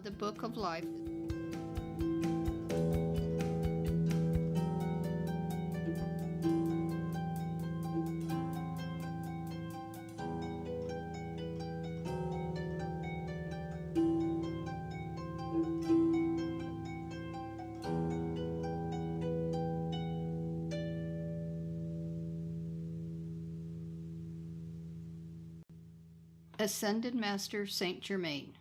The Book of Life. Ascended Master Saint Germain.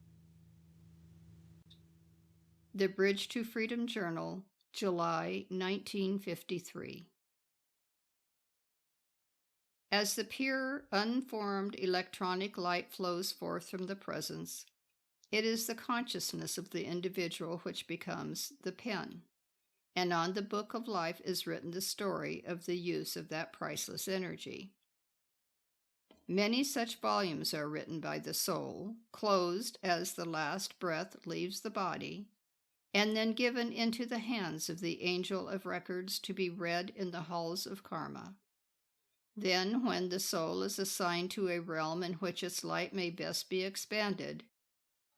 The Bridge to Freedom Journal, July 1953. As the pure, unformed electronic light flows forth from the presence, it is the consciousness of the individual which becomes the pen, and on the Book of Life is written the story of the use of that priceless energy. Many such volumes are written by the soul, closed as the last breath leaves the body, and then given into the hands of the angel of records to be read in the halls of karma. Then, when the soul is assigned to a realm in which its light may best be expanded,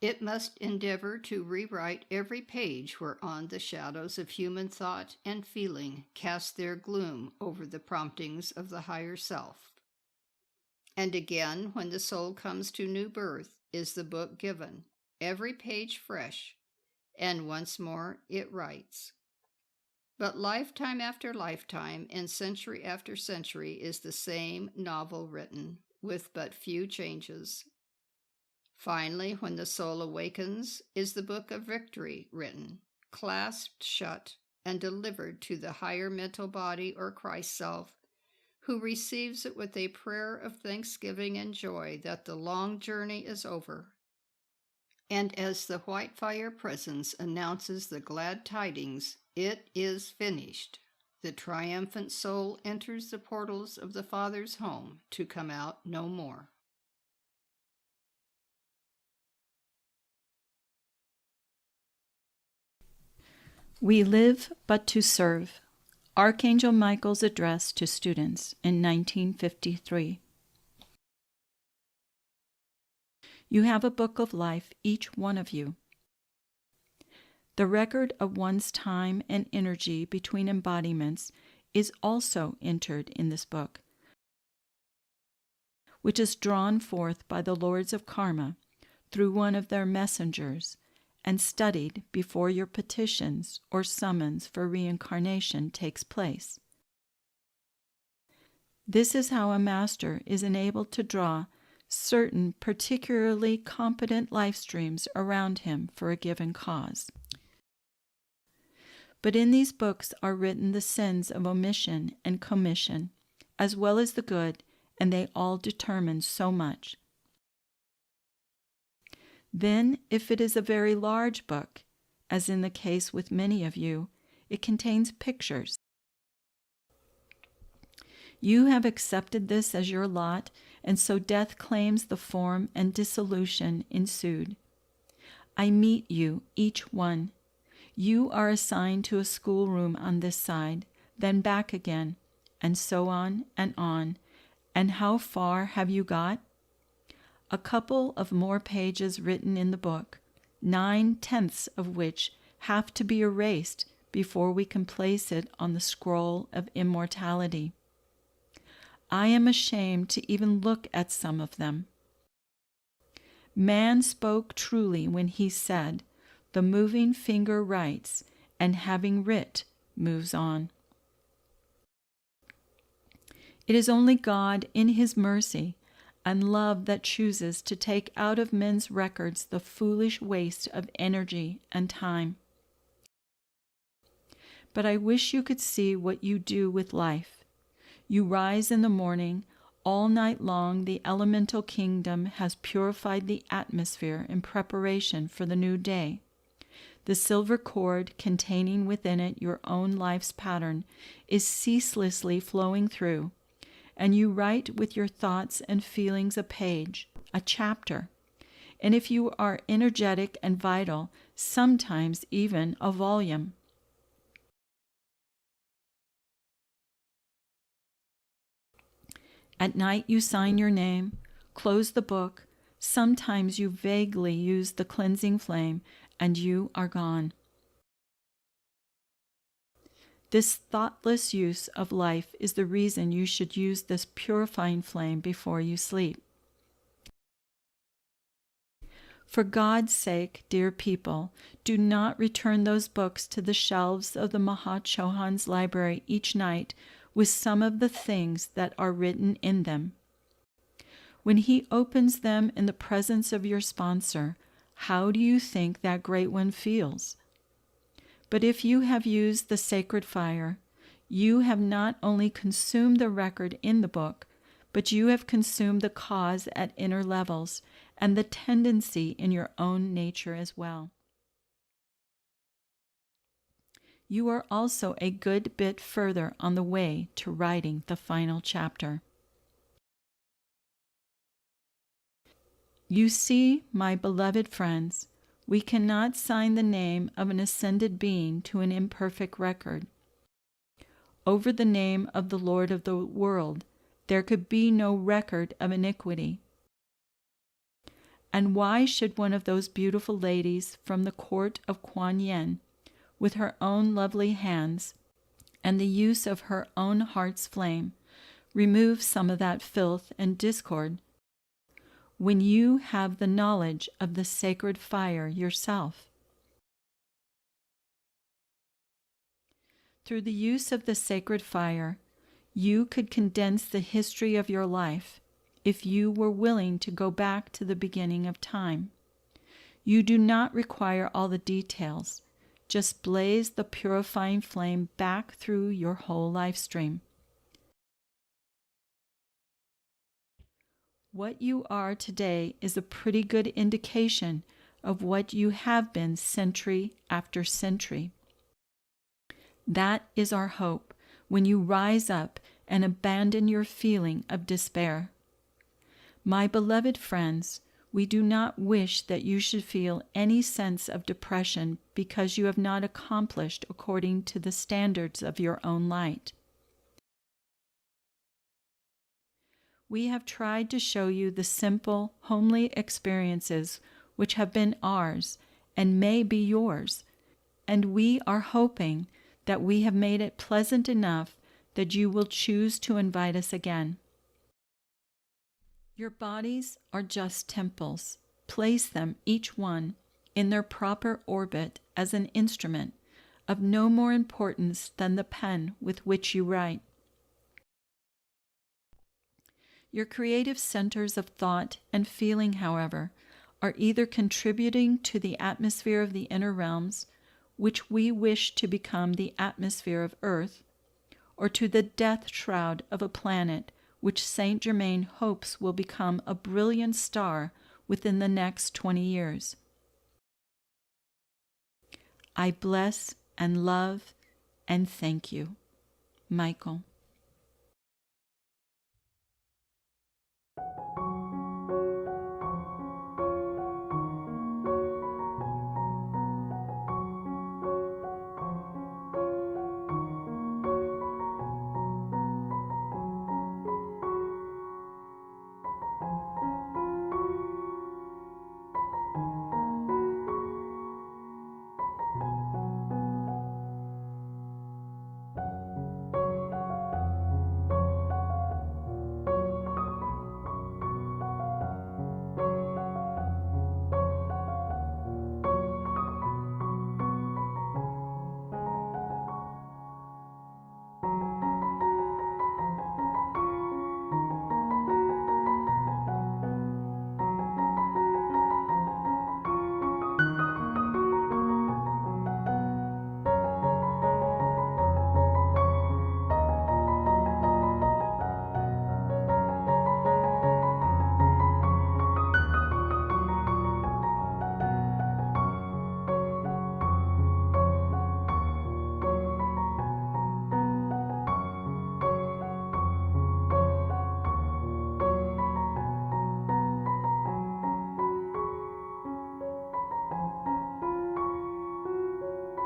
it must endeavor to rewrite every page whereon the shadows of human thought and feeling cast their gloom over the promptings of the higher self. And again, when the soul comes to new birth, is the book given, every page fresh, and once more it writes. But lifetime after lifetime and century after century is the same novel written, with but few changes. Finally, when the soul awakens, is the book of victory written, clasped shut, and delivered to the higher mental body or Christ self, who receives it with a prayer of thanksgiving and joy that the long journey is over. And as the white fire presence announces the glad tidings, "It is finished," the triumphant soul enters the portals of the Father's home to come out no more. We live but to serve. Archangel Michael's address to students in 1953. You have a book of life, each one of you. The record of one's time and energy between embodiments is also entered in this book, which is drawn forth by the lords of karma through one of their messengers and studied before your petitions or summons for reincarnation takes place. This is how a master is enabled to draw certain particularly competent life streams around him for a given cause. But in these books are written the sins of omission and commission, as well as the good, and they all determine so much. Then, if it is a very large book, as in the case with many of you, it contains pictures. You have accepted this as your lot, and so death claims the form and dissolution ensued. I meet you, each one. You are assigned to a schoolroom on this side, then back again, and so on and on. And how far have you got? A couple of more pages written in the book, 9/10 of which have to be erased before we can place it on the scroll of immortality. I am ashamed to even look at some of them. Man spoke truly when he said, "The moving finger writes, and having writ, moves on." It is only God in his mercy and love that chooses to take out of men's records the foolish waste of energy and time. But I wish you could see what you do with life. You rise in the morning. All night long the elemental kingdom has purified the atmosphere in preparation for the new day. The silver cord containing within it your own life's pattern is ceaselessly flowing through, and you write with your thoughts and feelings a page, a chapter, and if you are energetic and vital, sometimes even a volume. At night you sign your name, close the book. Sometimes you vaguely use the cleansing flame and you are gone. This thoughtless use of life is the reason you should use this purifying flame before you sleep. For God's sake, dear people, do not return those books to the shelves of the Mahachohan's library each night with some of the things that are written in them. When he opens them in the presence of your sponsor, how do you think that great one feels? But if you have used the sacred fire, you have not only consumed the record in the book, but you have consumed the cause at inner levels and the tendency in your own nature as well. You are also a good bit further on the way to writing the final chapter. You see, my beloved friends, we cannot sign the name of an ascended being to an imperfect record. Over the name of the Lord of the world, there could be no record of iniquity. And why should one of those beautiful ladies from the court of Kuan Yin, with her own lovely hands and the use of her own heart's flame, remove some of that filth and discord, when you have the knowledge of the sacred fire yourself? Through the use of the sacred fire, you could condense the history of your life if you were willing to go back to the beginning of time. You do not require all the details. Just blaze the purifying flame back through your whole life stream. What you are today is a pretty good indication of what you have been century after century. That is our hope when you rise up and abandon your feeling of despair. My beloved friends, we do not wish that you should feel any sense of depression because you have not accomplished according to the standards of your own light. We have tried to show you the simple, homely experiences which have been ours and may be yours, and we are hoping that we have made it pleasant enough that you will choose to invite us again. Your bodies are just temples. Place them, each one, in their proper orbit as an instrument of no more importance than the pen with which you write. Your creative centers of thought and feeling, however, are either contributing to the atmosphere of the inner realms, which we wish to become the atmosphere of Earth, or to the death shroud of a planet which Saint Germain hopes will become a brilliant star within the next 20 years. I bless and love and thank you. Michael.